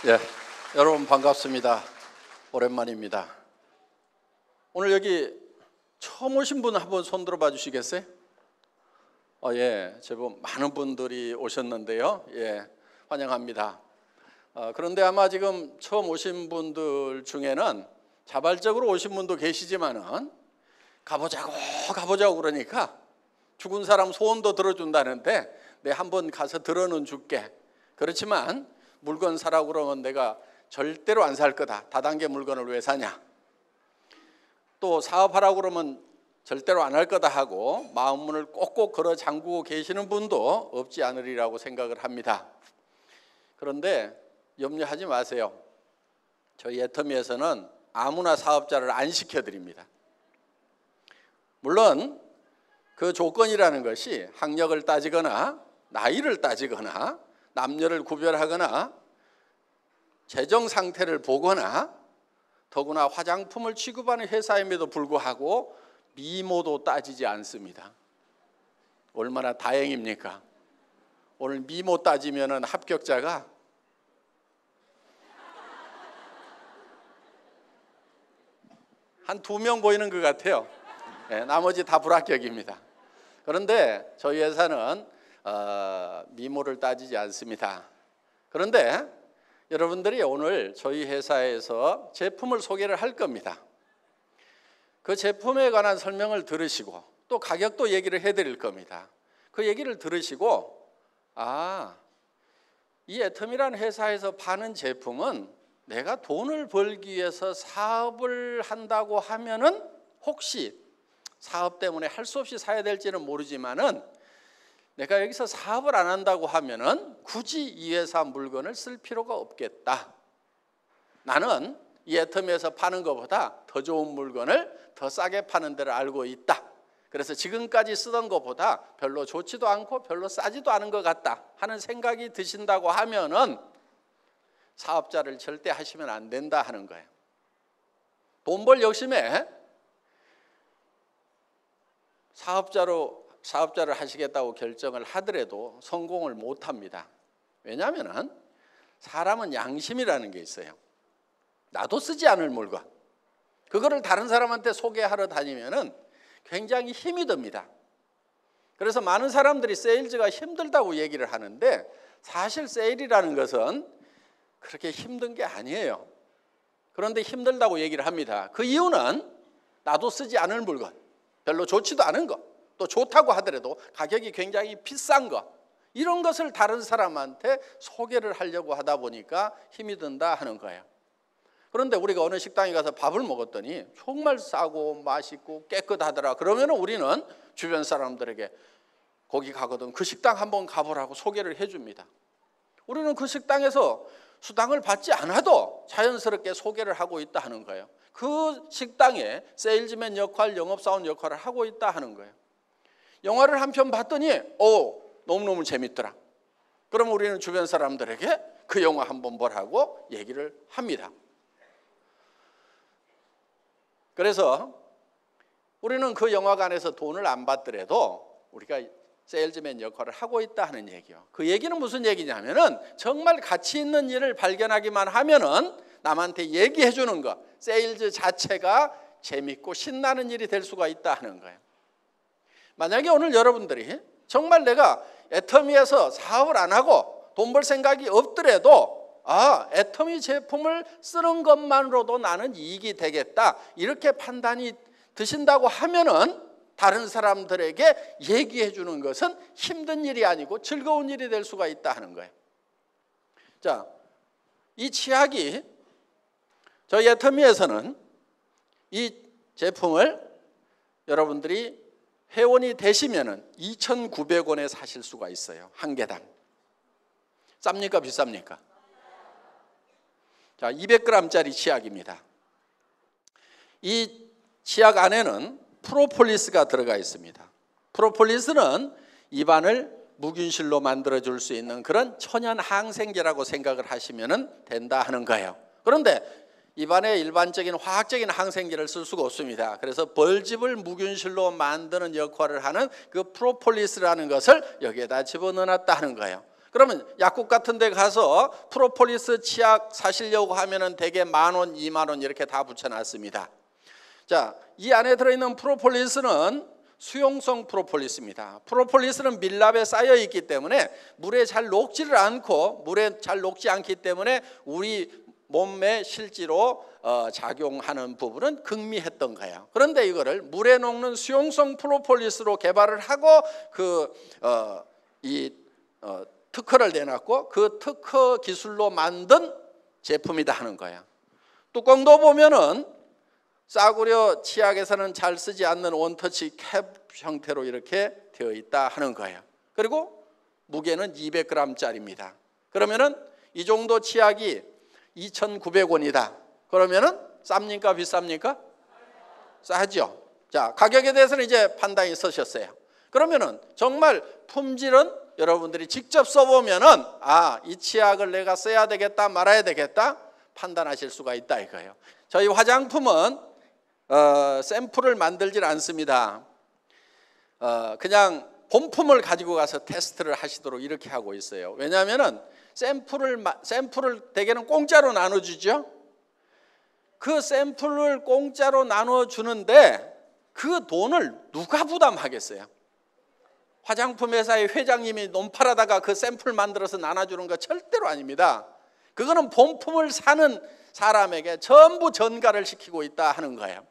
예, 여러분 반갑습니다. 오랜만입니다. 오늘 여기 처음 오신 분 한번 손 들어봐 주시겠어요? 예, 제법 많은 분들이 오셨는데요. 예, 환영합니다. 그런데 아마 지금 처음 오신 분들 중에는 자발적으로 오신 분도 계시지만은 가보자고 그러니까 죽은 사람 소원도 들어준다는데 내 한번 가서 들어는 줄게. 그렇지만 물건 사라고 그러면 내가 절대로 안 살 거다. 다단계 물건을 왜 사냐. 또 사업하라고 그러면 절대로 안 할 거다 하고 마음문을 꼭꼭 걸어 잠그고 계시는 분도 없지 않으리라고 생각을 합니다. 그런데 염려하지 마세요. 저희 애터미에서는 아무나 사업자를 안 시켜드립니다. 물론 그 조건이라는 것이 학력을 따지거나 나이를 따지거나 남녀를 구별하거나 재정 상태를 보거나 더구나 화장품을 취급하는 회사임에도 불구하고 미모도 따지지 않습니다. 얼마나 다행입니까? 오늘 미모 따지면은 합격자가 한 2명 보이는 것 같아요. 네, 나머지 다 불합격입니다. 그런데 저희 회사는 미모를 따지지 않습니다. 그런데 여러분들이 오늘 저희 회사에서 제품을 소개를 할 겁니다. 그 제품에 관한 설명을 들으시고 또 가격도 얘기를 해드릴 겁니다. 그 얘기를 들으시고 이 애터미라는 회사에서 파는 제품은 내가 돈을 벌기 위해서 사업을 한다고 하면은 혹시 사업 때문에 할 수 없이 사야 될지는 모르지만은 내가 여기서 사업을 안 한다고 하면은 굳이 이 회사 물건을 쓸 필요가 없겠다. 나는 이 애터미에서 파는 것보다 더 좋은 물건을 더 싸게 파는 데를 알고 있다. 그래서 지금까지 쓰던 것보다 별로 좋지도 않고 별로 싸지도 않은 것 같다 하는 생각이 드신다고 하면은 사업자를 절대 하시면 안 된다 하는 거예요. 돈 벌 욕심에 사업자를 하시겠다고 결정을 하더라도 성공을 못 합니다. 왜냐하면 사람은 양심이라는 게 있어요. 나도 쓰지 않을 물건 그거를 다른 사람한테 소개하러 다니면은 굉장히 힘이 듭니다. 그래서 많은 사람들이 세일즈가 힘들다고 얘기를 하는데 사실 세일이라는 것은 그렇게 힘든 게 아니에요. 그런데 힘들다고 얘기를 합니다. 그 이유는 나도 쓰지 않을 물건, 별로 좋지도 않은 것, 또 좋다고 하더라도 가격이 굉장히 비싼 것, 이런 것을 다른 사람한테 소개를 하려고 하다 보니까 힘이 든다 하는 거예요. 그런데 우리가 어느 식당에 가서 밥을 먹었더니 정말 싸고 맛있고 깨끗하더라. 그러면 우리는 주변 사람들에게 거기 가거든 그 식당 한번 가보라고 소개를 해줍니다. 우리는 그 식당에서 수당을 받지 않아도 자연스럽게 소개를 하고 있다 하는 거예요. 그 식당에 세일즈맨 역할, 영업사원 역할을 하고 있다 하는 거예요. 영화를 한 편 봤더니 너무너무 재밌더라. 그럼 우리는 주변 사람들에게 그 영화 한번 보라고 얘기를 합니다. 그래서 우리는 그 영화관에서 돈을 안 받더라도 우리가 세일즈맨 역할을 하고 있다 하는 얘기요. 그 얘기는 무슨 얘기냐면은 정말 가치 있는 일을 발견하기만 하면은 남한테 얘기해 주는 거, 세일즈 자체가 재밌고 신나는 일이 될 수가 있다 하는 거예요. 만약에 오늘 여러분들이 정말 내가 애터미에서 사업을 안 하고 돈 벌 생각이 없더라도 애터미 제품을 쓰는 것만으로도 나는 이익이 되겠다 이렇게 판단이 드신다고 하면은 다른 사람들에게 얘기해 주는 것은 힘든 일이 아니고 즐거운 일이 될 수가 있다 하는 거예요. 자, 이 치약이 저희 애터미에서는 이 제품을 여러분들이 회원이 되시면은 2,900원에 사실 수가 있어요. 한 개당. 쌉니까 비쌉니까? 자, 200g짜리 치약입니다. 이 치약 안에는 프로폴리스가 들어가 있습니다. 프로폴리스는 입안을 무균실로 만들어줄 수 있는 그런 천연 항생제라고 생각을 하시면 된다 하는 거예요. 그런데 입안에 일반적인 화학적인 항생제를 쓸 수가 없습니다. 그래서 벌집을 무균실로 만드는 역할을 하는 그 프로폴리스라는 것을 여기에다 집어넣어놨다 하는 거예요. 그러면 약국 같은 데 가서 프로폴리스 치약 사시려고 하면은 대개 10,000원, 20,000원 이렇게 다 붙여놨습니다. 자, 이 안에 들어있는 프로폴리스는 수용성 프로폴리스입니다. 프로폴리스는 밀랍에 쌓여 있기 때문에 물에 잘 녹지를 않고, 물에 잘 녹지 않기 때문에 우리 몸에 실제로 작용하는 부분은 극미했던 거예요. 그런데 이거를 물에 녹는 수용성 프로폴리스로 개발을 하고 특허를 내놨고, 그 특허 기술로 만든 제품이다 하는 거예요. 뚜껑도 보면은 싸구려 치약에서는 잘 쓰지 않는 원터치 캡 형태로 이렇게 되어 있다 하는 거예요. 그리고 무게는 200g짜리입니다. 그러면은 이 정도 치약이 2,900원이다. 그러면은 쌉니까 비쌉니까? 싸죠. 자, 가격에 대해서는 이제 판단이 서셨어요. 그러면은 정말 품질은 여러분들이 직접 써보면은 이 치약을 내가 써야 되겠다 말아야 되겠다 판단하실 수가 있다 이거예요. 저희 화장품은 샘플을 만들질 않습니다. 그냥 본품을 가지고 가서 테스트를 하시도록 이렇게 하고 있어요. 왜냐하면은 샘플을 대개는 공짜로 나눠주죠. 그 샘플을 공짜로 나눠주는데 그 돈을 누가 부담하겠어요? 화장품 회사의 회장님이 논팔하다가 그 샘플 만들어서 나눠주는 거 절대로 아닙니다. 그거는 본품을 사는 사람에게 전부 전가를 시키고 있다 하는 거예요.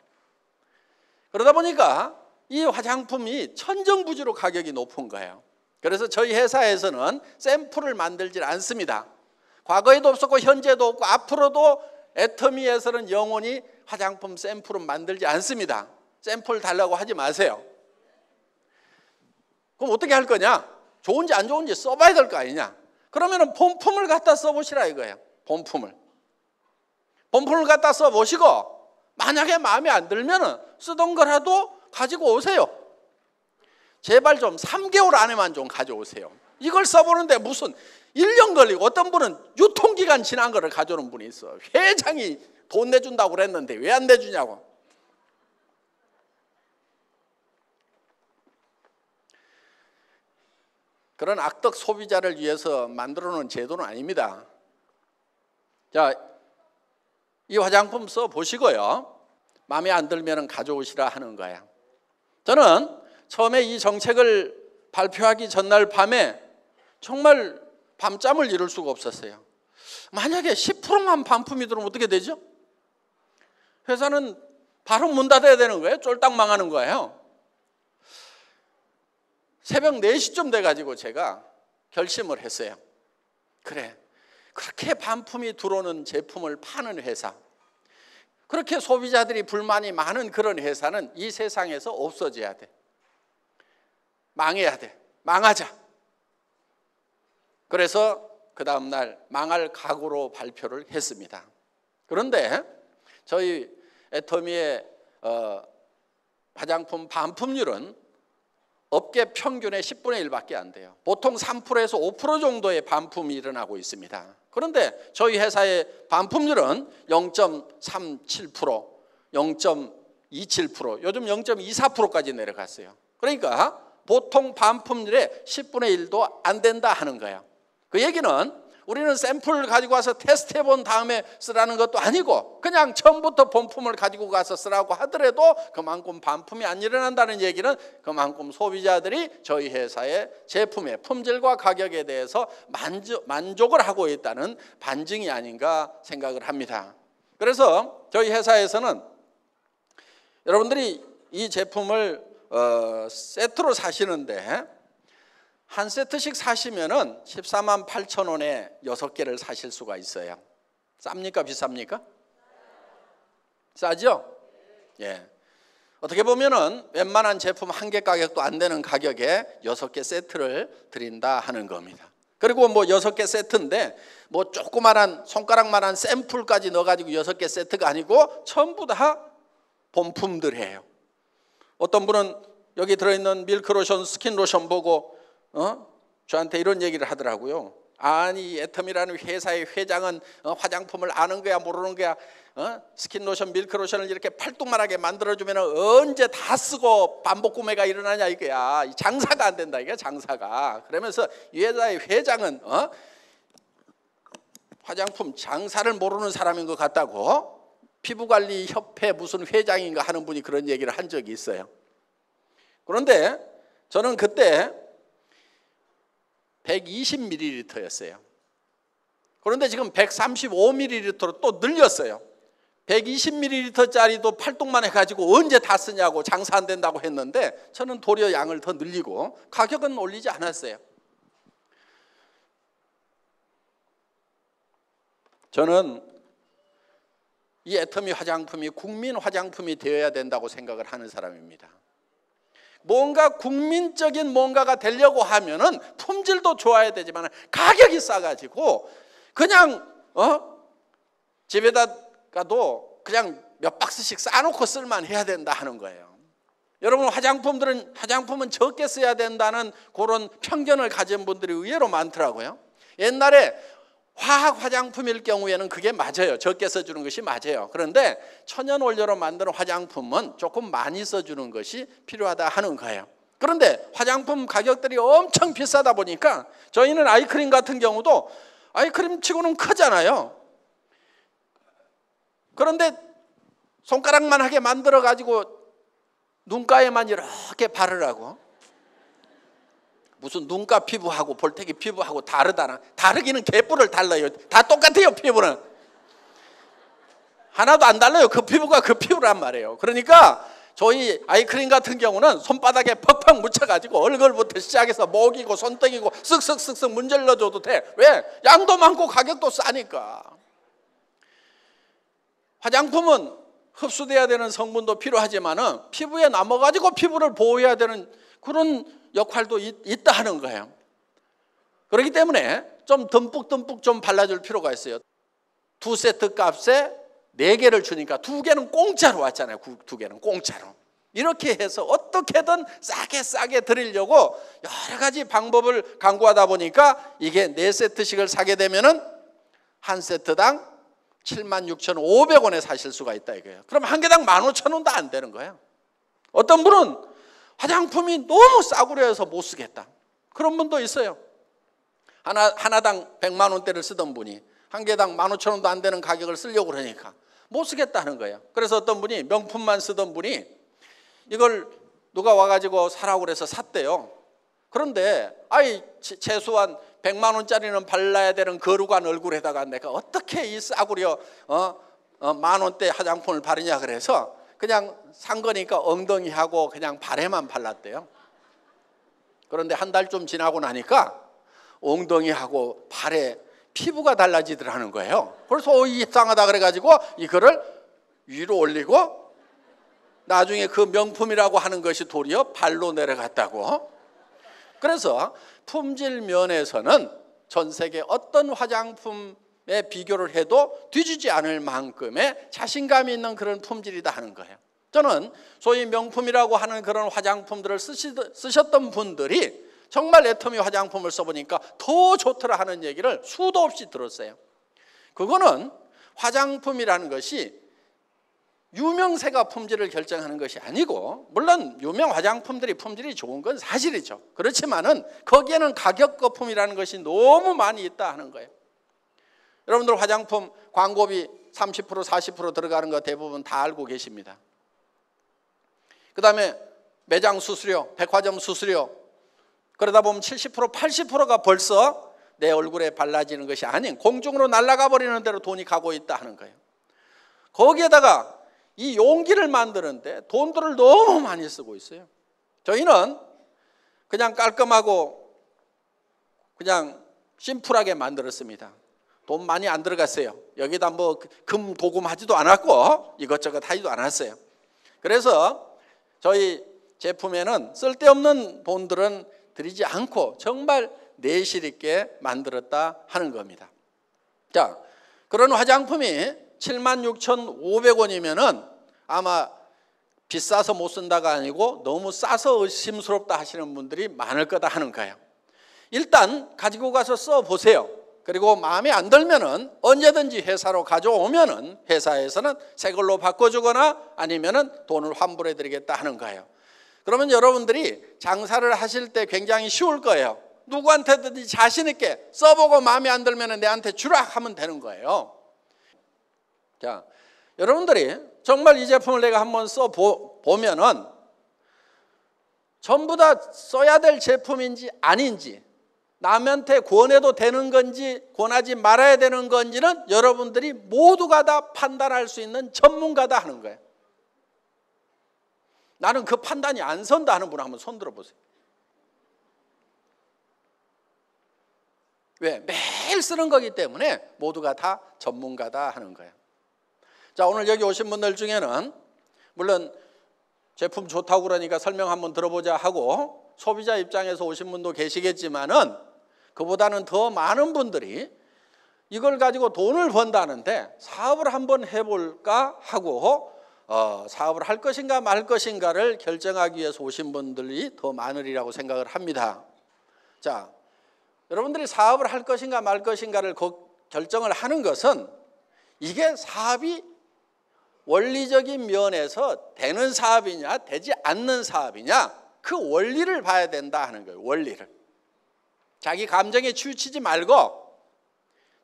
그러다 보니까 이 화장품이 천정부지로 가격이 높은 거예요. 그래서 저희 회사에서는 샘플을 만들질 않습니다. 과거에도 없었고 현재도 없고 앞으로도 애터미에서는 영원히 화장품 샘플은 만들지 않습니다. 샘플 달라고 하지 마세요. 그럼 어떻게 할 거냐? 좋은지 안 좋은지 써봐야 될 거 아니냐? 그러면 본품을 갖다 써보시라 이거예요. 본품을 갖다 써보시고 만약에 마음에 안 들면 쓰던 거라도 가지고 오세요. 제발 좀 3개월 안에만 좀 가져오세요. 이걸 써보는데 무슨 1년 걸리고, 어떤 분은 유통기간 지난 거를 가져오는 분이 있어. 회장이 돈 내준다고 그랬는데 왜 안 내주냐고. 그런 악덕 소비자를 위해서 만들어 놓은 제도는 아닙니다. 자, 이 화장품 써보시고요. 마음에 안 들면 가져오시라 하는 거야. 저는 처음에 이 정책을 발표하기 전날 밤에 정말 밤잠을 이룰 수가 없었어요. 만약에 10%만 반품이 들어오면 어떻게 되죠? 회사는 바로 문 닫아야 되는 거예요. 쫄딱 망하는 거예요. 새벽 4시쯤 돼가지고 제가 결심을 했어요. 그래, 그렇게 반품이 들어오는 제품을 파는 회사, 그렇게 소비자들이 불만이 많은 그런 회사는 이 세상에서 없어져야 돼. 망해야 돼. 망하자. 그래서 그 다음날 망할 각오로 발표를 했습니다. 그런데 저희 애터미의 화장품 반품률은 업계 평균의 10분의 1밖에 안 돼요. 보통 3%에서 5% 정도의 반품이 일어나고 있습니다. 그런데 저희 회사의 반품률은 0.37%, 0.27%, 요즘 0.24%까지 내려갔어요. 그러니까 보통 반품률의 10분의 1도 안 된다 하는 거예요. 그 얘기는 우리는 샘플을 가지고 와서 테스트해 본 다음에 쓰라는 것도 아니고, 그냥 처음부터 본품을 가지고 가서 쓰라고 하더라도 그만큼 반품이 안 일어난다는 얘기는 그만큼 소비자들이 저희 회사의 제품의 품질과 가격에 대해서 만족을 하고 있다는 반증이 아닌가 생각을 합니다. 그래서 저희 회사에서는 여러분들이 이 제품을 세트로 사시는데 한 세트씩 사시면은 148,000원에 6개를 사실 수가 있어요. 쌉니까 비쌉니까? 싸죠? 예. 어떻게 보면은 웬만한 제품 한 개 가격도 안 되는 가격에 6개 세트를 드린다 하는 겁니다. 그리고 뭐 6개 세트인데 뭐 조그만한 손가락만한 샘플까지 넣어가지고 6개 세트가 아니고 전부 다 본품들이에요. 어떤 분은 여기 들어있는 밀크로션, 스킨로션 보고 저한테 이런 얘기를 하더라고요. 아니 애텀이라는 회사의 회장은 화장품을 아는 거야 모르는 거야? 스킨로션 밀크로션을 이렇게 팔뚝만하게 만들어주면 언제 다 쓰고 반복 구매가 일어나냐 이거야. 장사가 안 된다 이게 장사가. 그러면서 이 회사의 회장은 화장품 장사를 모르는 사람인 것 같다고 피부관리협회 무슨 회장인가 하는 분이 그런 얘기를 한 적이 있어요. 그런데 저는 그때 120ml였어요. 그런데 지금 135ml로 또 늘렸어요. 120ml짜리도 팔뚝만 해가지고 언제 다 쓰냐고 장사 안 된다고 했는데 저는 도리어 양을 더 늘리고 가격은 올리지 않았어요. 저는 이 애터미 화장품이 국민 화장품이 되어야 된다고 생각을 하는 사람입니다. 뭔가 국민적인 뭔가가 되려고 하면은 품질도 좋아야 되지만 가격이 싸가지고 그냥 집에다가도 그냥 몇 박스씩 싸놓고 쓸만 해야 된다 하는 거예요. 여러분 화장품은 적게 써야 된다는 그런 편견을 가진 분들이 의외로 많더라고요. 옛날에 화학 화장품일 경우에는 그게 맞아요. 적게 써주는 것이 맞아요. 그런데 천연 원료로 만드는 화장품은 조금 많이 써주는 것이 필요하다 하는 거예요. 그런데 화장품 가격들이 엄청 비싸다 보니까 저희는 아이크림 같은 경우도 아이크림 치고는 크잖아요. 그런데 손가락만 하게 만들어 가지고 눈가에만 이렇게 바르라고. 무슨 눈가 피부하고 볼태기 피부하고 다르다나. 다르기는 개뿔을 달라요. 다 똑같아요. 피부는 하나도 안 달라요. 그 피부가 그 피부란 말이에요. 그러니까 저희 아이크림 같은 경우는 손바닥에 팍팍 묻혀가지고 얼굴부터 시작해서 목이고 손등이고 쓱쓱쓱쓱 문질러줘도 돼. 왜? 양도 많고 가격도 싸니까. 화장품은 흡수돼야 되는 성분도 필요하지만은 피부에 남아가지고 피부를 보호해야 되는 그런 역할도 있다 하는 거예요. 그렇기 때문에 좀 듬뿍듬뿍 좀 발라줄 필요가 있어요. 2세트 값에 4개를 주니까 2개는 공짜로 왔잖아요. 2개는 공짜로. 이렇게 해서 어떻게든 싸게 드리려고 여러 가지 방법을 강구하다 보니까 이게 4세트씩을 사게 되면은 한 세트당 76,500원에 사실 수가 있다 이거예요. 그럼 한 개당 15,000원도 안 되는 거예요. 어떤 분은 화장품이 너무 싸구려 해서 못 쓰겠다. 그런 분도 있어요. 하나당 100만 원대를 쓰던 분이 한 개당 15,000원도 안 되는 가격을 쓰려고 그러니까 못 쓰겠다는 거예요. 그래서 어떤 분이 명품만 쓰던 분이 이걸 누가 와가지고 사라고 그래서 샀대요. 그런데 최소한 100만 원짜리는 발라야 되는 거룩한 얼굴에다가 내가 어떻게 이 싸구려 만 원대 화장품을 바르냐 그래서 그냥 산 거니까 엉덩이하고 그냥 발에만 발랐대요. 그런데 한 달쯤 지나고 나니까 엉덩이하고 발에 피부가 달라지더라는 거예요. 그래서 이상하다 그래가지고 이거를 위로 올리고 나중에 그 명품이라고 하는 것이 도리어 발로 내려갔다고. 그래서 품질 면에서는 전 세계 어떤 화장품에 비교를 해도 뒤지지 않을 만큼의 자신감이 있는 그런 품질이다 하는 거예요. 저는 소위 명품이라고 하는 그런 화장품들을 쓰셨던 분들이 정말 애터미 화장품을 써보니까 더 좋더라 하는 얘기를 수도 없이 들었어요. 그거는 화장품이라는 것이 유명세가 품질을 결정하는 것이 아니고, 물론 유명 화장품들이 품질이 좋은 건 사실이죠. 그렇지만은 거기에는 가격 거품이라는 것이 너무 많이 있다 하는 거예요. 여러분들 화장품 광고비 30% 40% 들어가는 거 대부분 다 알고 계십니다. 그 다음에 매장 수수료, 백화점 수수료, 그러다 보면 70% 80%가 벌써 내 얼굴에 발라지는 것이 아닌 공중으로 날아가 버리는 대로 돈이 가고 있다 하는 거예요. 거기에다가 이 용기를 만드는데 돈들을 너무 많이 쓰고 있어요. 저희는 그냥 깔끔하고 그냥 심플하게 만들었습니다. 돈 많이 안 들어갔어요. 여기다 뭐 금 도금하지도 않았고 이것저것 하지도 않았어요. 그래서 저희 제품에는 쓸데없는 돈들은 들이지 않고 정말 내실 있게 만들었다 하는 겁니다. 자, 그런 화장품이 76,500원이면은 아마 비싸서 못 쓴다가 아니고 너무 싸서 의심스럽다 하시는 분들이 많을 거다 하는 거예요. 일단 가지고 가서 써보세요. 그리고 마음에 안 들면은 언제든지 회사로 가져오면은 회사에서는 새 걸로 바꿔주거나 아니면은 돈을 환불해 드리겠다 하는 거예요. 그러면 여러분들이 장사를 하실 때 굉장히 쉬울 거예요. 누구한테든지 자신 있게 써보고 마음에 안 들면은 내한테 주라 하면 되는 거예요. 자, 여러분들이 정말 이 제품을 내가 한번 써보면은 전부 다 써야 될 제품인지 아닌지, 남한테 권해도 되는 건지 권하지 말아야 되는 건지는 여러분들이 모두가 다 판단할 수 있는 전문가다 하는 거예요. 나는 그 판단이 안 선다 하는 분 한번 손 들어보세요. 왜? 매일 쓰는 거기 때문에 모두가 다 전문가다 하는 거예요. 자, 오늘 여기 오신 분들 중에는 물론 제품 좋다고 그러니까 설명 한번 들어보자 하고 소비자 입장에서 오신 분도 계시겠지만은 그보다는 더 많은 분들이 이걸 가지고 돈을 번다는데 사업을 한번 해볼까 하고 사업을 할 것인가 말 것인가를 결정하기 위해서 오신 분들이 더 많으리라고 생각을 합니다. 자, 여러분들이 사업을 할 것인가 말 것인가를 결정을 하는 것은 이게 사업이 원리적인 면에서 되는 사업이냐 되지 않는 사업이냐 그 원리를 봐야 된다 하는 거예요. 원리를. 자기 감정에 치우치지 말고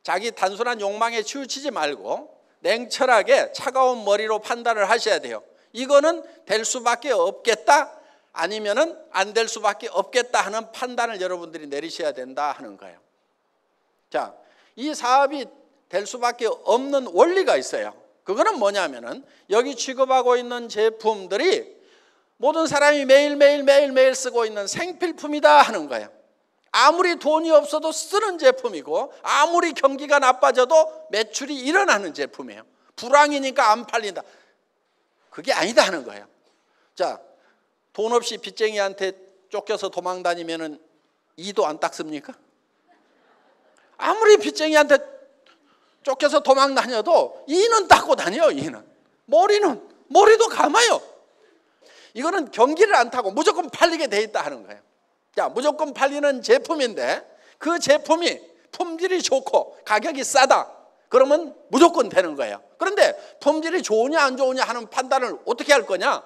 자기 단순한 욕망에 치우치지 말고 냉철하게 차가운 머리로 판단을 하셔야 돼요. 이거는 될 수밖에 없겠다 아니면은 안 될 수밖에 없겠다 하는 판단을 여러분들이 내리셔야 된다 하는 거예요. 자, 이 사업이 될 수밖에 없는 원리가 있어요. 그거는 뭐냐면은 여기 취급하고 있는 제품들이 모든 사람이 매일매일 쓰고 있는 생필품이다 하는 거예요. 아무리 돈이 없어도 쓰는 제품이고 아무리 경기가 나빠져도 매출이 일어나는 제품이에요. 불황이니까 안 팔린다. 그게 아니다 하는 거예요. 자, 돈 없이 빚쟁이한테 쫓겨서 도망 다니면은 이도 안 닦습니까? 아무리 빚쟁이한테 쫓겨서 도망 다녀도 이는 닦고 다녀요. 이는 머리도 감아요. 이거는 경기를 안 타고 무조건 팔리게 돼 있다 하는 거예요. 자, 무조건 팔리는 제품인데 그 제품이 품질이 좋고 가격이 싸다 그러면 무조건 되는 거예요. 그런데 품질이 좋으냐 안 좋으냐 하는 판단을 어떻게 할 거냐?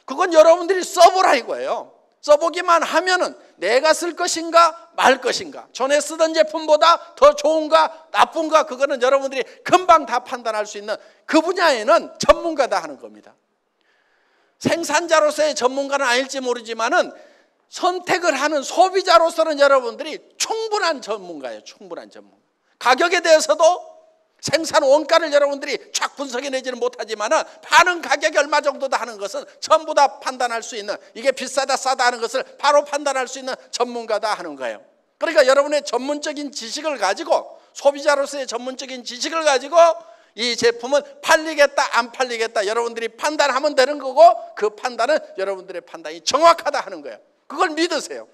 그건 여러분들이 써보라 이거예요. 써보기만 하면은 내가 쓸 것인가 말 것인가, 전에 쓰던 제품보다 더 좋은가 나쁜가, 그거는 여러분들이 금방 다 판단할 수 있는 그 분야에는 전문가다 하는 겁니다. 생산자로서의 전문가는 아닐지 모르지만은 선택을 하는 소비자로서는 여러분들이 충분한 전문가예요. 충분한 전문가. 가격에 대해서도 생산 원가를 여러분들이 쫙 분석해내지는 못하지만은 파는 가격이 얼마 정도다 하는 것은 전부 다 판단할 수 있는, 이게 비싸다 싸다 하는 것을 바로 판단할 수 있는 전문가다 하는 거예요. 그러니까 여러분의 전문적인 지식을 가지고, 소비자로서의 전문적인 지식을 가지고 이 제품은 팔리겠다 안 팔리겠다 여러분들이 판단하면 되는 거고, 그 판단은 여러분들의 판단이 정확하다 하는 거예요. 그걸 믿으세요.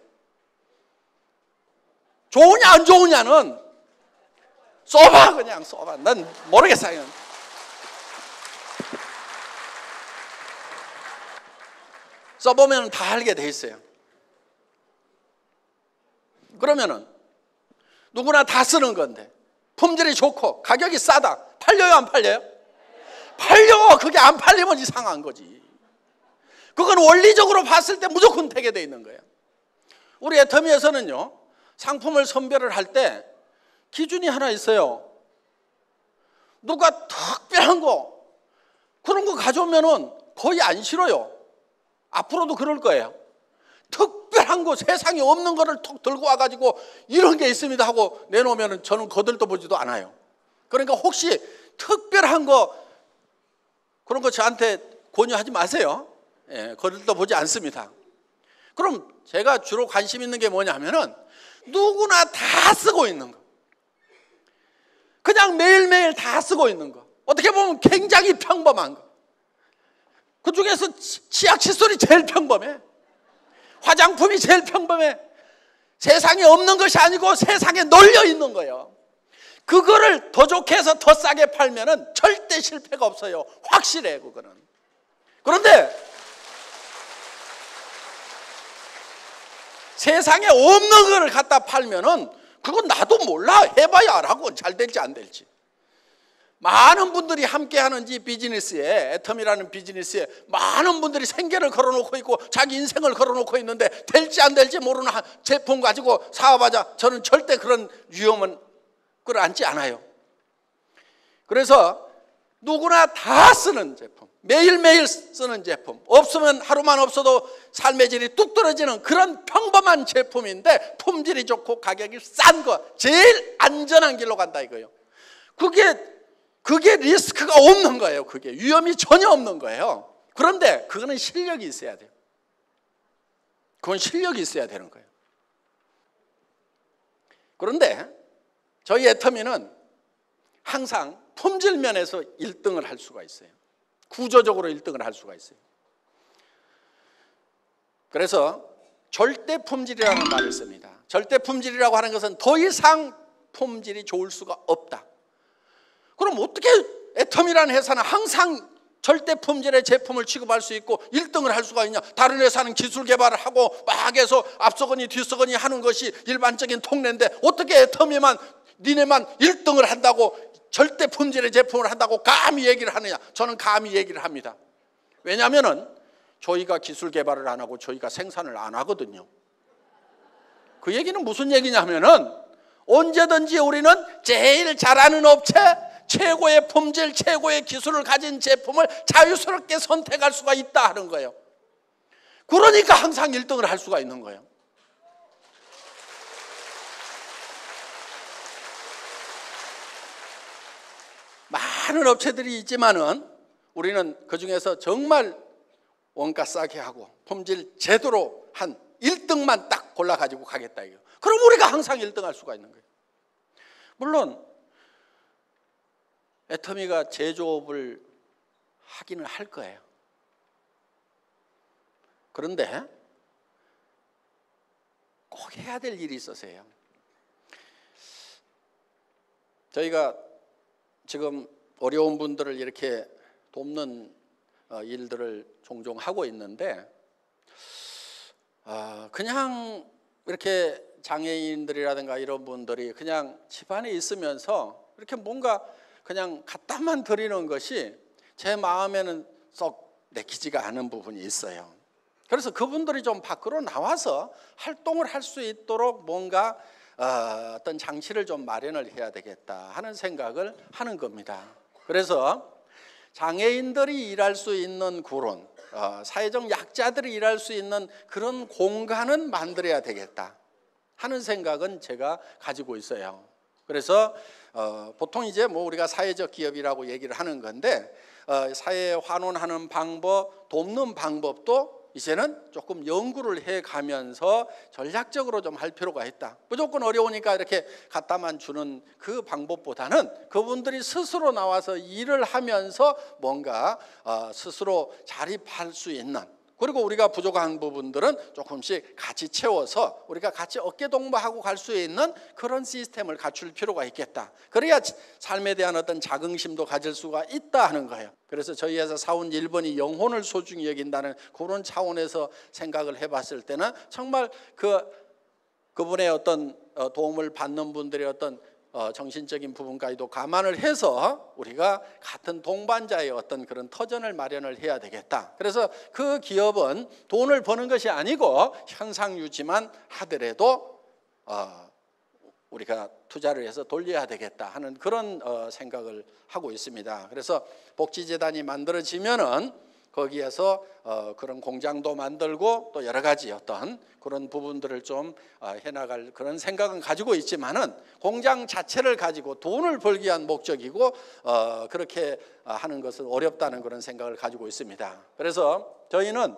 좋으냐 안 좋으냐는 써봐, 그냥 써봐. 난 모르겠어요. 써보면 다 알게 돼 있어요. 그러면은 누구나 다 쓰는 건데 품질이 좋고 가격이 싸다, 팔려요 안 팔려요? 팔려. 그게 안 팔리면 이상한 거지. 그건 원리적으로 봤을 때 무조건 되게 돼 있는 거예요. 우리 애터미에서는요, 상품을 선별을 할 때 기준이 하나 있어요. 누가 특별한 거 그런 거 가져오면은 거의 안 싫어요. 앞으로도 그럴 거예요. 특별한 거, 세상에 없는 거를 톡 들고 와가지고 이런 게 있습니다 하고 내놓으면은 저는 거들떠 보지도 않아요. 그러니까 혹시 특별한 거 그런 거 저한테 권유하지 마세요. 예, 거들떠 보지 않습니다. 그럼 제가 주로 관심 있는 게 뭐냐면은 누구나 다 쓰고 있는 거, 그냥 매일매일 다 쓰고 있는 거, 어떻게 보면 굉장히 평범한 거, 그 중에서 치약 칫솔이 제일 평범해, 화장품이 제일 평범해, 세상에 없는 것이 아니고 세상에 널려 있는 거예요. 그거를 더 좋게 해서 더 싸게 팔면은 절대 실패가 없어요. 확실해 그거는. 그런데 세상에 없는 걸 갖다 팔면은 그건 나도 몰라. 해봐야 알아고 잘 될지 안 될지. 많은 분들이 함께하는 이 비즈니스에, 애텀이라는 비즈니스에 많은 분들이 생계를 걸어놓고 있고 자기 인생을 걸어놓고 있는데 될지 안 될지 모르는 제품 가지고 사업하자. 저는 절대 그런 위험은 끌어안지 않아요. 그래서 누구나 다 쓰는 제품, 매일매일 쓰는 제품, 없으면 하루만 없어도 삶의 질이 뚝 떨어지는 그런 평범한 제품인데 품질이 좋고 가격이 싼 거, 제일 안전한 길로 간다 이거예요. 그게 리스크가 없는 거예요. 그게 위험이 전혀 없는 거예요. 그런데 그거는 실력이 있어야 돼요. 그건 실력이 있어야 되는 거예요. 그런데 저희 애터미는 항상 품질 면에서 1등을 할 수가 있어요. 구조적으로 1등을 할 수가 있어요. 그래서 절대 품질이라는 말을 씁니다. 절대 품질이라고 하는 것은 더 이상 품질이 좋을 수가 없다. 그럼 어떻게 애텀이라는 회사는 항상 절대 품질의 제품을 취급할 수 있고 1등을 할 수가 있냐? 다른 회사는 기술 개발을 하고 막 해서 앞서거니 뒤서거니 하는 것이 일반적인 통례인데 어떻게 애텀이만 니네만 1등을 한다고 절대 품질의 제품을 한다고 감히 얘기를 하느냐? 저는 감히 얘기를 합니다. 왜냐하면 저희가 기술 개발을 안 하고 저희가 생산을 안 하거든요. 그 얘기는 무슨 얘기냐면은 언제든지 우리는 제일 잘하는 업체, 최고의 품질, 최고의 기술을 가진 제품을 자유스럽게 선택할 수가 있다 하는 거예요. 그러니까 항상 1등을 할 수가 있는 거예요. 많은 업체들이 있지만은 우리는 그 중에서 정말 원가 싸게 하고 품질 제대로 한 1등만 딱 골라가지고 가겠다 이거. 그럼 우리가 항상 1등 할 수가 있는 거예요. 물론 애터미가 제조업을 하기는 할 거예요. 그런데 꼭 해야 될 일이 있어서요. 저희가 지금 어려운 분들을 이렇게 돕는 일들을 종종 하고 있는데 그냥 이렇게 장애인들이라든가 이런 분들이 그냥 집안에 있으면서 이렇게 뭔가 그냥 갖다만 드리는 것이 제 마음에는 썩 내키지가 않은 부분이 있어요. 그래서 그분들이 좀 밖으로 나와서 활동을 할 수 있도록 뭔가 어떤 장치를 좀 마련을 해야 되겠다 하는 생각을 하는 겁니다. 그래서 장애인들이 일할 수 있는 그런 사회적 약자들이 일할 수 있는 그런 공간은 만들어야 되겠다 하는 생각은 제가 가지고 있어요. 그래서 보통 이제 뭐 우리가 사회적 기업이라고 얘기를 하는 건데 사회에 환원하는 방법, 돕는 방법도 이제는 조금 연구를 해가면서 전략적으로 좀 할 필요가 있다. 무조건 어려우니까 이렇게 갖다만 주는 그 방법보다는 그분들이 스스로 나와서 일을 하면서 뭔가 스스로 자립할 수 있는, 그리고 우리가 부족한 부분들은 조금씩 같이 채워서 우리가 같이 어깨동무하고 갈 수 있는 그런 시스템을 갖출 필요가 있겠다. 그래야 삶에 대한 어떤 자긍심도 가질 수가 있다 하는 거예요. 그래서 저희 회사 사원 1번이 영혼을 소중히 여긴다는 그런 차원에서 생각을 해봤을 때는 정말 그분의 어떤 도움을 받는 분들의 어떤 정신적인 부분까지도 감안을 해서 우리가 같은 동반자의 어떤 그런 터전을 마련을 해야 되겠다. 그래서 그 기업은 돈을 버는 것이 아니고 현상 유지만 하더라도 우리가 투자를 해서 돌려야 되겠다 하는 그런 생각을 하고 있습니다. 그래서 복지재단이 만들어지면은 거기에서 그런 공장도 만들고 또 여러 가지 어떤 그런 부분들을 좀 해나갈 그런 생각은 가지고 있지만은 공장 자체를 가지고 돈을 벌기 위한 목적이고 그렇게 하는 것은 어렵다는 그런 생각을 가지고 있습니다. 그래서 저희는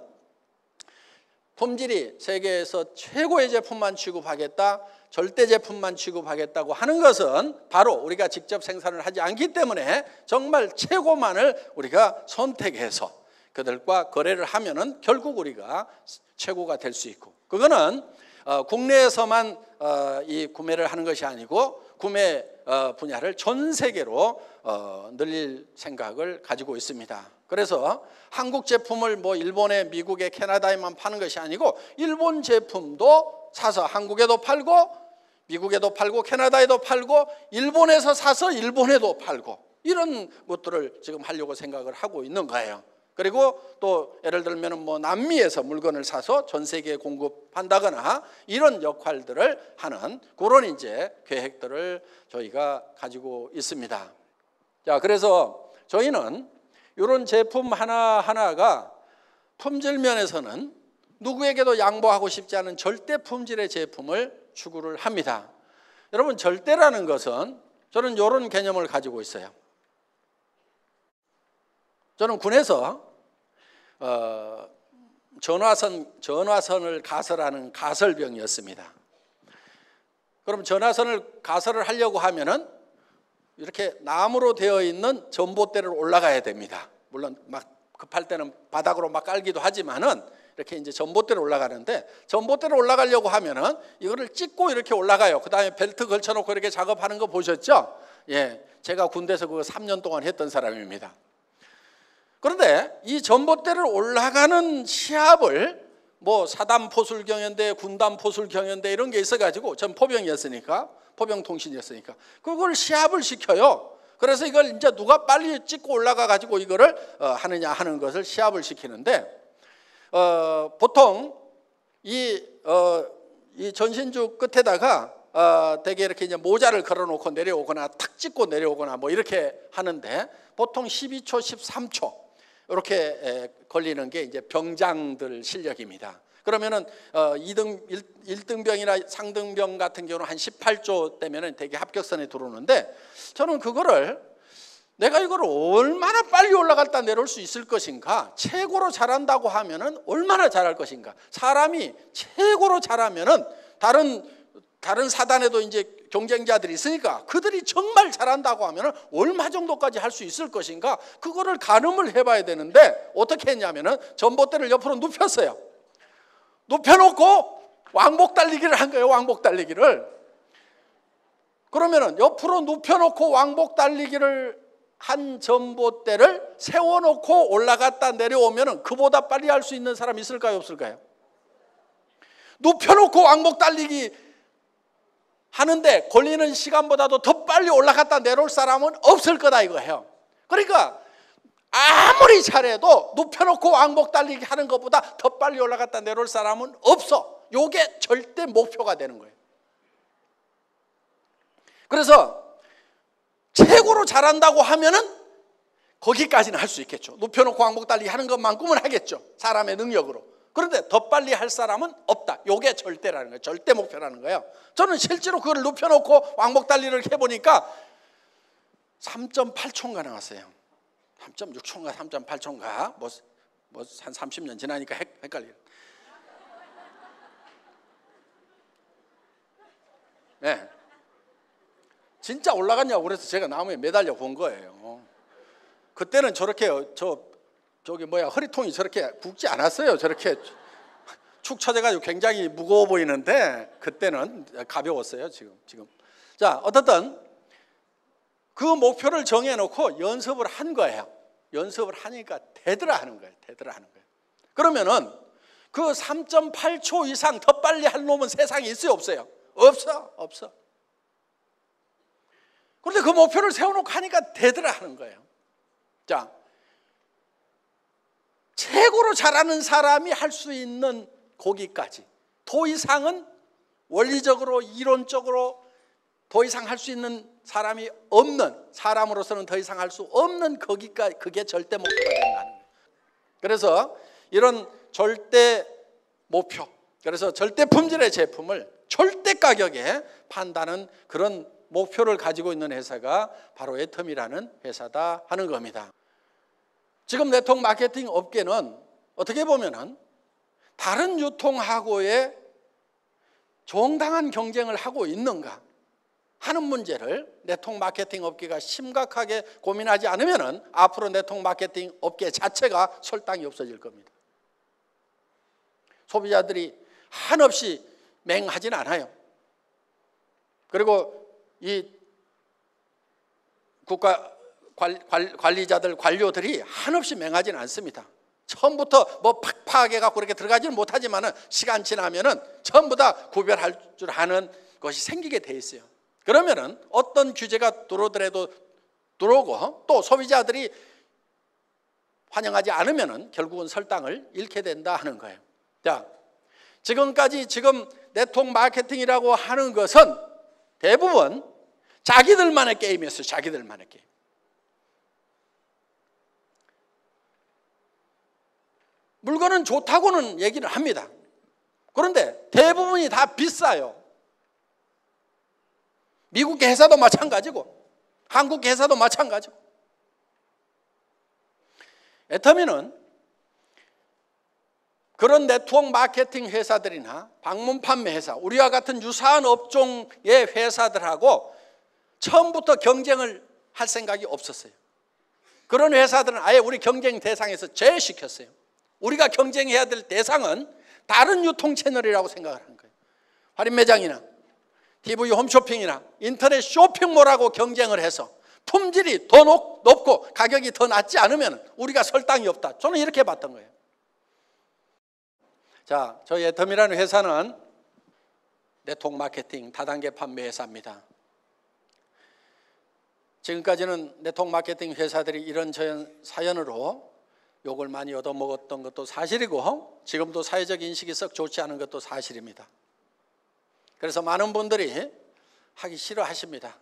품질이 세계에서 최고의 제품만 취급하겠다, 절대 제품만 취급하겠다고 하는 것은 바로 우리가 직접 생산을 하지 않기 때문에 정말 최고만을 우리가 선택해서 그들과 거래를 하면은 결국 우리가 최고가 될 수 있고, 그거는 국내에서만 이 구매를 하는 것이 아니고 구매 분야를 전 세계로 늘릴 생각을 가지고 있습니다. 그래서 한국 제품을 뭐 일본에, 미국에, 캐나다에만 파는 것이 아니고 일본 제품도 사서 한국에도 팔고 미국에도 팔고 캐나다에도 팔고 일본에서 사서 일본에도 팔고 이런 것들을 지금 하려고 생각을 하고 있는 거예요. 그리고 또 예를 들면 뭐 남미에서 물건을 사서 전 세계에 공급한다거나 이런 역할들을 하는 그런 이제 계획들을 저희가 가지고 있습니다. 자, 그래서 저희는 이런 제품 하나하나가 품질 면에서는 누구에게도 양보하고 싶지 않은 절대 품질의 제품을 추구를 합니다. 여러분, 절대라는 것은 저는 이런 개념을 가지고 있어요. 저는 군에서 전화선을 가설하는 가설병이었습니다. 그럼 전화선을 가설을 하려고 하면은 이렇게 나무로 되어 있는 전봇대를 올라가야 됩니다. 물론 막 급할 때는 바닥으로 막 깔기도 하지만은 이렇게 이제 전봇대로 올라가는데, 전봇대로 올라가려고 하면은 이거를 찢고 이렇게 올라가요. 그 다음에 벨트 걸쳐놓고 이렇게 작업하는 거 보셨죠? 예, 제가 군대에서 그거 3년 동안 했던 사람입니다. 그런데 이 전봇대를 올라가는 시합을 뭐 사단 포술 경연대, 군단 포술 경연대 이런 게 있어가지고, 전 포병이었으니까, 포병통신이었으니까 그걸 시합을 시켜요. 그래서 이걸 이제 누가 빨리 찍고 올라가 가지고 이거를 하느냐 하는 것을 시합을 시키는데, 보통 이 전신주 끝에다가 되게 이렇게 이제 모자를 걸어놓고 내려오거나 탁 찍고 내려오거나 뭐 이렇게 하는데, 보통 12초, 13초 이렇게 걸리는 게 이제 병장들 실력입니다. 그러면은 1등병이나 상등병 같은 경우는 한 18조 되면은 되게 합격선에 들어오는데, 저는 그거를 내가 이걸 얼마나 빨리 올라갔다 내려올 수 있을 것인가, 최고로 잘한다고 하면은 얼마나 잘할 것인가, 사람이 최고로 잘하면은 다른 사단에도 이제 경쟁자들이 있으니까 그들이 정말 잘한다고 하면은 얼마 정도까지 할 수 있을 것인가, 그거를 가늠을 해봐야 되는데, 어떻게 했냐면은 전봇대를 옆으로 눕혔어요. 눕혀놓고 왕복 달리기를 한 거예요. 왕복 달리기를. 그러면은 옆으로 눕혀놓고 왕복 달리기를 한 전봇대를 세워놓고 올라갔다 내려오면은 그보다 빨리 할 수 있는 사람이 있을까요, 없을까요? 눕혀놓고 왕복 달리기 하는데 걸리는 시간보다도 더 빨리 올라갔다 내려올 사람은 없을 거다 이거예요. 그러니까 아무리 잘해도 눕혀놓고 왕복 달리기 하는 것보다 더 빨리 올라갔다 내려올 사람은 없어. 이게 절대 목표가 되는 거예요. 그래서 최고로 잘한다고 하면은 거기까지는 할 수 있겠죠. 눕혀놓고 왕복 달리기 하는 것만큼은 하겠죠, 사람의 능력으로. 그런데 더 빨리 할 사람은 없다. 이게 절대라는 거예요. 절대 목표라는 거예요. 저는 실제로 그걸 눕혀놓고 왕복 달리기를 해보니까 3.8초인가 나왔어요. 3.6초인가 3.8초인가 뭐 한 30년 지나니까 헷갈려요. 네. 진짜 올라갔냐고 그래서 제가 나무에 매달려 본 거예요. 그때는 저렇게 저기 허리통이 저렇게 굵지 않았어요. 저렇게 축 처져가지고 굉장히 무거워 보이는데 그때는 가벼웠어요. 지금. 자, 어떻든 그 목표를 정해놓고 연습을 한 거예요. 연습을 하니까 되더라 하는 거예요. 그러면은 그 3.8초 이상 더 빨리 할 놈은 세상에 있어요, 없어요? 없어. 그런데 그 목표를 세워놓고 하니까 되더라 하는 거예요. 자, 최고로 잘하는 사람이 할 수 있는 거기까지, 더 이상은 원리적으로 이론적으로 더 이상 할 수 있는 사람이 없는, 사람으로서는 더 이상 할 수 없는 거기까지, 그게 절대 목표가 된다는 거예요. 그래서 이런 절대 목표, 그래서 절대 품질의 제품을 절대 가격에 판다는 그런 목표를 가지고 있는 회사가 바로 애텀이라는 회사다 하는 겁니다. 지금 네트워크 마케팅 업계는 어떻게 보면은 다른 유통하고의 정당한 경쟁을 하고 있는가 하는 문제를 네트워크 마케팅 업계가 심각하게 고민하지 않으면은 앞으로 네트워크 마케팅 업계 자체가 설탕이 없어질 겁니다. 소비자들이 한없이 맹하진 않아요. 그리고 이 국가 관리자들, 관료들이 한없이 맹하진 않습니다. 처음부터 뭐 팍팍 파악해갖고 그렇게 들어가지는 못하지만은 시간 지나면은 전부 다 구별할 줄 아는 것이 생기게 돼 있어요. 그러면은 어떤 규제가 들어오더라도 들어오고 또 소비자들이 환영하지 않으면은 결국은 설당을 잃게 된다 하는 거예요. 자, 지금까지 네트워크 마케팅이라고 하는 것은 대부분 자기들만의 게임이었어요. 자기들만의 게임. 물건은 좋다고는 얘기를 합니다. 그런데 대부분이 다 비싸요. 미국 회사도 마찬가지고 한국 회사도 마찬가지고. 애터미는 그런 네트워크 마케팅 회사들이나 방문 판매 회사, 우리와 같은 유사한 업종의 회사들하고 처음부터 경쟁을 할 생각이 없었어요. 그런 회사들은 아예 우리 경쟁 대상에서 제외시켰어요. 우리가 경쟁해야 될 대상은 다른 유통 채널이라고 생각을 하는 거예요. 할인 매장이나 TV 홈쇼핑이나 인터넷 쇼핑몰하고 경쟁을 해서 품질이 더 높고 가격이 더 낮지 않으면 우리가 설당이 없다. 저는 이렇게 봤던 거예요. 자, 저희 애터미라는 회사는 네트워크 마케팅 다단계 판매 회사입니다. 지금까지는 네트워크 마케팅 회사들이 이런저런 사연으로 욕을 많이 얻어먹었던 것도 사실이고 지금도 사회적 인식이 썩 좋지 않은 것도 사실입니다. 그래서 많은 분들이 하기 싫어하십니다.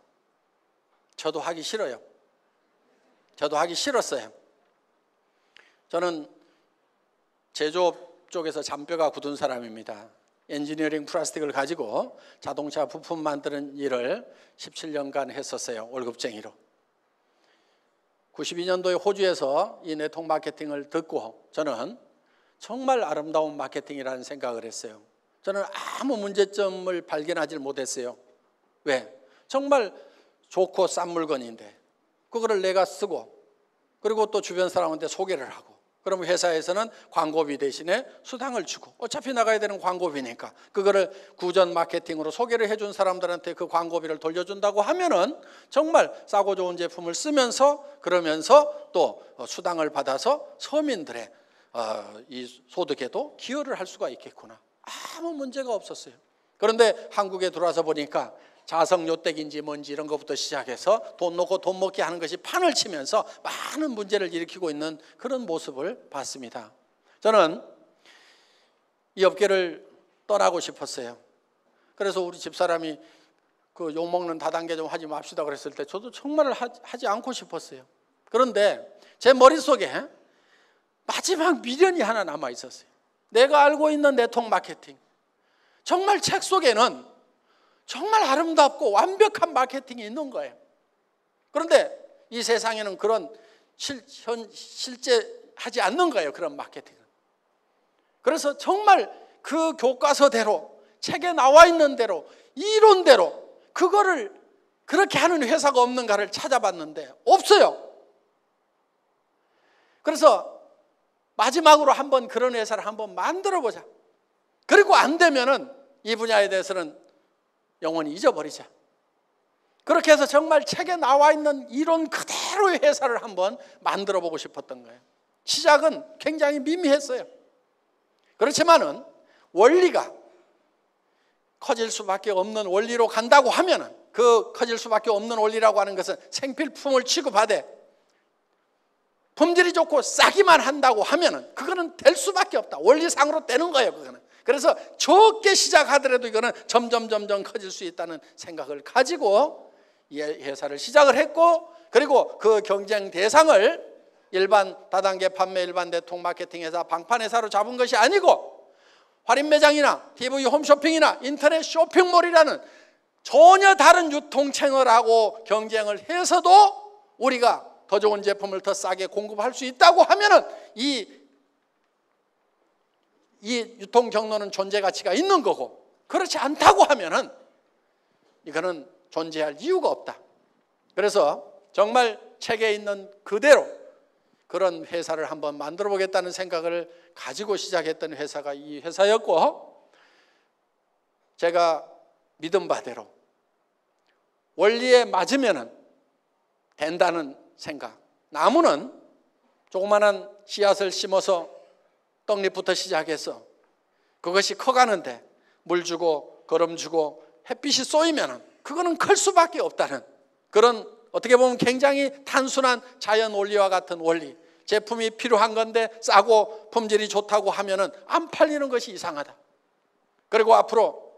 저도 하기 싫어요. 저도 하기 싫었어요. 저는 제조업 쪽에서 잔뼈가 굳은 사람입니다. 엔지니어링 플라스틱을 가지고 자동차 부품 만드는 일을 17년간 했었어요. 월급쟁이로. 92년도에 호주에서 이 네트워크 마케팅을 듣고 저는 정말 아름다운 마케팅이라는 생각을 했어요. 저는 아무 문제점을 발견하지 못했어요. 왜? 정말 좋고 싼 물건인데 그거를 내가 쓰고 그리고 또 주변 사람한테 소개를 하고 그러면 회사에서는 광고비 대신에 수당을 주고 어차피 나가야 되는 광고비니까 그거를 구전 마케팅으로 소개를 해준 사람들한테 그 광고비를 돌려준다고 하면은 정말 싸고 좋은 제품을 쓰면서 그러면서 또 수당을 받아서 서민들의 이 소득에도 기여를 할 수가 있겠구나. 아무 문제가 없었어요. 그런데 한국에 들어와서 보니까 자성요택인지 뭔지 이런 것부터 시작해서 돈 놓고 돈 먹게 하는 것이 판을 치면서 많은 문제를 일으키고 있는 그런 모습을 봤습니다. 저는 이 업계를 떠나고 싶었어요. 그래서 우리 집사람이 그 욕먹는 다단계 좀 하지 맙시다 그랬을 때 저도 정말 하지 않고 싶었어요. 그런데 제 머릿속에 마지막 미련이 하나 남아 있었어요. 내가 알고 있는 네트워크 마케팅, 정말 책 속에는 정말 아름답고 완벽한 마케팅이 있는 거예요. 그런데 이 세상에는 그런 실제 하지 않는 거예요. 그런 마케팅은. 그래서 정말 그 교과서대로 책에 나와 있는 대로 이론대로 그거를 그렇게 하는 회사가 없는가를 찾아봤는데 없어요. 그래서 마지막으로 한번 그런 회사를 한번 만들어 보자. 그리고 안 되면은 이 분야에 대해서는 영원히 잊어버리자. 그렇게 해서 정말 책에 나와 있는 이론 그대로의 회사를 한번 만들어 보고 싶었던 거예요. 시작은 굉장히 미미했어요. 그렇지만은 원리가 커질 수밖에 없는 원리로 간다고 하면은 그 커질 수밖에 없는 원리라고 하는 것은 생필품을 취급하되 품질이 좋고 싸기만 한다고 하면은 그거는 될 수밖에 없다. 원리상으로 되는 거예요, 그거는. 그래서 적게 시작하더라도 이거는 점점 커질 수 있다는 생각을 가지고 이 회사를 시작을 했고 그리고 그 경쟁 대상을 일반 다단계 판매 일반 네트워크 마케팅 회사 방판 회사로 잡은 것이 아니고 할인 매장이나 TV 홈쇼핑이나 인터넷 쇼핑몰이라는 전혀 다른 유통 채널하고 경쟁을 해서도 우리가 더 좋은 제품을 더 싸게 공급할 수 있다고 하면은 이 유통 경로는 존재 가치가 있는 거고 그렇지 않다고 하면은 이거는 존재할 이유가 없다. 그래서 정말 책에 있는 그대로 그런 회사를 한번 만들어 보겠다는 생각을 가지고 시작했던 회사가 이 회사였고 제가 믿은 바대로 원리에 맞으면은 된다는 생각. 나무는 조그마한 씨앗을 심어서 떡잎부터 시작해서 그것이 커가는데 물 주고 거름 주고 햇빛이 쏘이면 그거는 클 수밖에 없다는 그런 어떻게 보면 굉장히 단순한 자연 원리와 같은 원리. 제품이 필요한 건데 싸고 품질이 좋다고 하면은 안 팔리는 것이 이상하다. 그리고 앞으로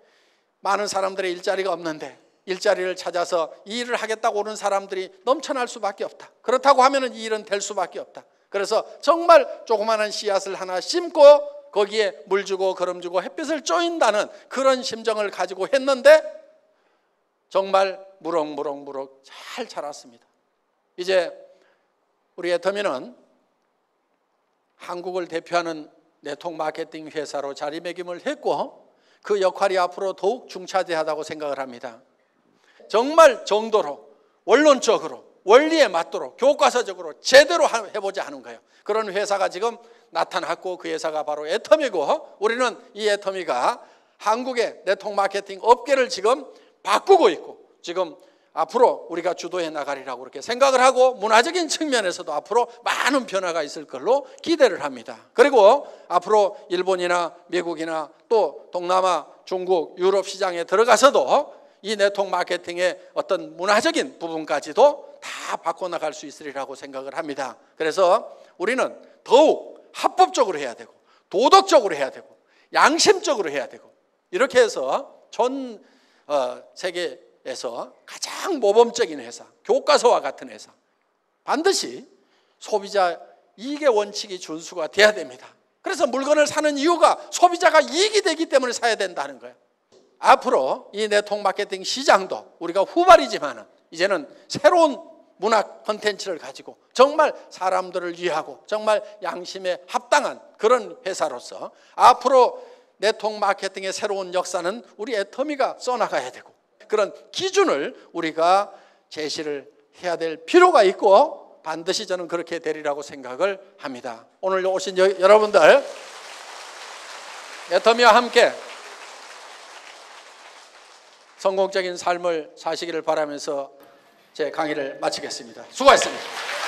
많은 사람들의 일자리가 없는데 일자리를 찾아서 이 일을 하겠다고 오는 사람들이 넘쳐날 수밖에 없다. 그렇다고 하면은 이 일은 될 수밖에 없다. 그래서 정말 조그마한 씨앗을 하나 심고 거기에 물 주고 거름 주고 햇빛을 쬐인다는 그런 심정을 가지고 했는데 정말 무럭무럭 잘 자랐습니다. 이제 우리 애터미는 한국을 대표하는 네트워크 마케팅 회사로 자리매김을 했고 그 역할이 앞으로 더욱 중차대하다고 생각을 합니다. 정말 정도로 원론적으로 원리에 맞도록 교과서적으로 제대로 해보자 하는 거예요. 그런 회사가 지금 나타났고 그 회사가 바로 애터미고 우리는 이 애터미가 한국의 네트워크 마케팅 업계를 지금 바꾸고 있고 지금 앞으로 우리가 주도해 나가리라고 그렇게 생각을 하고 문화적인 측면에서도 앞으로 많은 변화가 있을 걸로 기대를 합니다. 그리고 앞으로 일본이나 미국이나 또 동남아, 중국, 유럽 시장에 들어가서도 이 네트워크 마케팅의 어떤 문화적인 부분까지도 다 바꿔나갈 수 있으리라고 생각을 합니다. 그래서 우리는 더욱 합법적으로 해야 되고 도덕적으로 해야 되고 양심적으로 해야 되고 이렇게 해서 전 세계에서 가장 모범적인 회사, 교과서와 같은 회사 반드시 소비자 이익의 원칙이 준수가 돼야 됩니다. 그래서 물건을 사는 이유가 소비자가 이익이 되기 때문에 사야 된다는 거예요. 앞으로 이 네트워크 마케팅 시장도 우리가 후발이지만 이제는 새로운 문화 콘텐츠를 가지고 정말 사람들을 위하고 정말 양심에 합당한 그런 회사로서 앞으로 네트워크 마케팅의 새로운 역사는 우리 애터미가 써나가야 되고 그런 기준을 우리가 제시를 해야 될 필요가 있고 반드시 저는 그렇게 되리라고 생각을 합니다. 오늘 오신 여러분들 애터미와 함께 성공적인 삶을 사시기를 바라면서 제 강의를 마치겠습니다. 수고하셨습니다.